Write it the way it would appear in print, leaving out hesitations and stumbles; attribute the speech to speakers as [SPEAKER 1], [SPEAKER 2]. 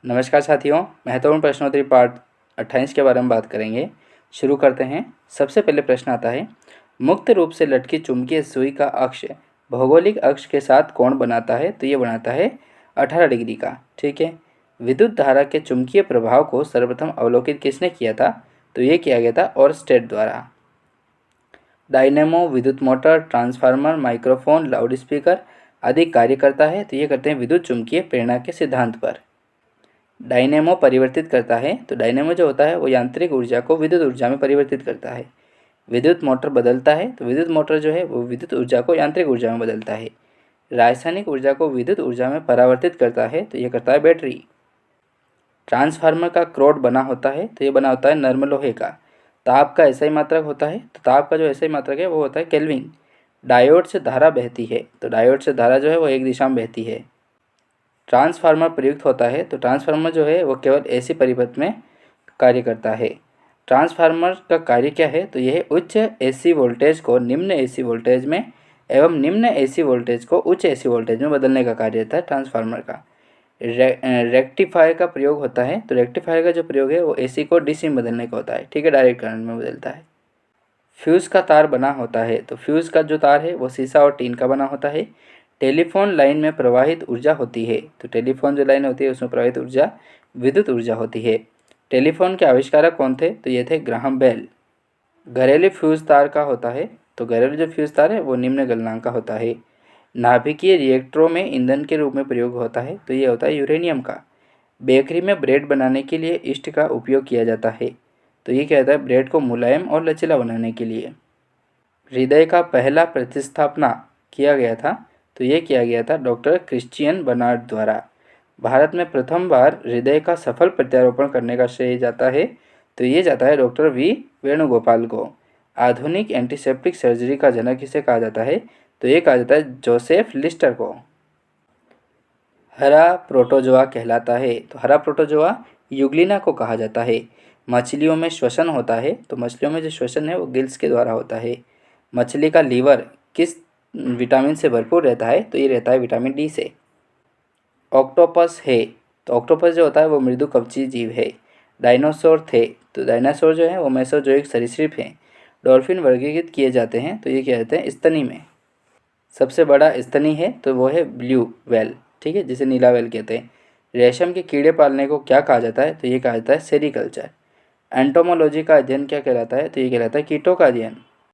[SPEAKER 1] नमस्कार साथियों, महत्वपूर्ण प्रश्नोत्तरी पार्ट 28 के बारे में बात करेंगे। शुरू करते हैं। सबसे पहले प्रश्न आता है, मुक्त रूप से लटकी चुंबकीय सुई का अक्ष भौगोलिक अक्ष के साथ कोण बनाता है, तो ये बनाता है 18 डिग्री का। ठीक है। विद्युत धारा के चुंबकीय प्रभाव को सर्वप्रथम अवलोकित किसने किया था? तो ये किया गया था ओरस्टेड द्वारा। डायनेमो विद्युत मोटर, ट्रांसफार्मर, माइक्रोफोन, लाउडस्पीकर आदि कार्य करता है, तो ये करते हैं विद्युत चुंबकीय प्रेरणा के सिद्धांत पर। डायनेमो परिवर्तित करता है, तो डायनेमो जो होता है वो यांत्रिक ऊर्जा को विद्युत ऊर्जा में परिवर्तित करता है। विद्युत मोटर बदलता है, तो विद्युत मोटर जो है वो विद्युत ऊर्जा को यांत्रिक ऊर्जा में बदलता है। रासायनिक ऊर्जा को विद्युत ऊर्जा में परावर्तित करता है, तो ये करता है बैटरी। ट्रांसफार्मर का क्रोड बना होता है, तो ये बना होता है नर्म लोहे का। ताप का ऐसा ही मात्रक होता है, तो ताप का जो ऐसा ही मात्रक है वो होता है केल्विन। डायोड से धारा बहती है, तो डायोड से धारा जो है वो एक दिशा में बहती है। ट्रांसफार्मर प्रयुक्त होता है, तो ट्रांसफार्मर जो है वो केवल एसी परिपथ में कार्य करता है। ट्रांसफार्मर का कार्य क्या है? तो यह उच्च एसी वोल्टेज को निम्न एसी वोल्टेज में एवं निम्न एसी वोल्टेज को उच्च एसी वोल्टेज में बदलने का कार्य रहता है ट्रांसफार्मर का। रेक्टिफायर का प्रयोग होता है, तो रेक्टिफायर का जो प्रयोग है वो एसी को डीसी में बदलने का होता है। ठीक है, डायरेक्ट करंट में बदलता है। फ्यूज़ का तार बना होता है, तो फ्यूज़ का जो तार है वो शीशा और टीन का बना होता है। टेलीफोन लाइन में प्रवाहित ऊर्जा होती है, तो टेलीफोन जो लाइन होती है उसमें प्रवाहित ऊर्जा विद्युत ऊर्जा होती है। टेलीफोन के आविष्कारक कौन थे? तो ये थे ग्राहम बेल। घरेलू फ्यूज़ तार का होता है, तो घरेलू जो फ्यूज़ तार है वो निम्न गलनांक का होता है। नाभिकीय रिएक्टरों में ईंधन के रूप में प्रयोग होता है, तो ये होता है यूरेनियम का। बेकरी में ब्रेड बनाने के लिए यीस्ट का उपयोग किया जाता है, तो ये क्या होता है ब्रेड को मुलायम और लचीला बनाने के लिए। हृदय का पहला प्रतिस्थापना किया गया था, तो ये किया गया था डॉक्टर क्रिश्चियन बर्नार्ड द्वारा। भारत में प्रथम बार हृदय का सफल प्रत्यारोपण करने का श्रेय जाता है, तो ये जाता है डॉक्टर वी वेणुगोपाल को। आधुनिक एंटीसेप्टिक सर्जरी का जनक किसे कहा जाता है? तो ये कहा जाता है जोसेफ लिस्टर को। हरा प्रोटोजोआ कहलाता है, तो हरा प्रोटोजोआ यूग्लिना को कहा जाता है। मछलियों में श्वसन होता है, तो मछलियों में जो श्वसन है वो गिल्स के द्वारा होता है। मछली का लीवर किस विटामिन से भरपूर रहता है? तो ये रहता है विटामिन डी से। ऑक्टोपस है, तो ऑक्टोपस जो होता है वो मृदु कवची जीव है। डायनासोर थे, तो डायनासोर जो है वो मेसोजोइक सरीसृप हैं। डॉल्फिन वर्गीकृत किए जाते हैं, तो ये क्या कहते हैं स्तनी में। सबसे बड़ा स्तनी है तो वो है ब्लू व्हेल, ठीक है, जिसे नीला व्हेल कहते हैं। रेशम के कीड़े पालने को क्या कहा जाता है? तो ये कहा जाता है सेरीकल्चर। एंटोमोलॉजी का अध्ययन क्या कहलाता है? तो ये कहलाता है कीटों का अध्ययन।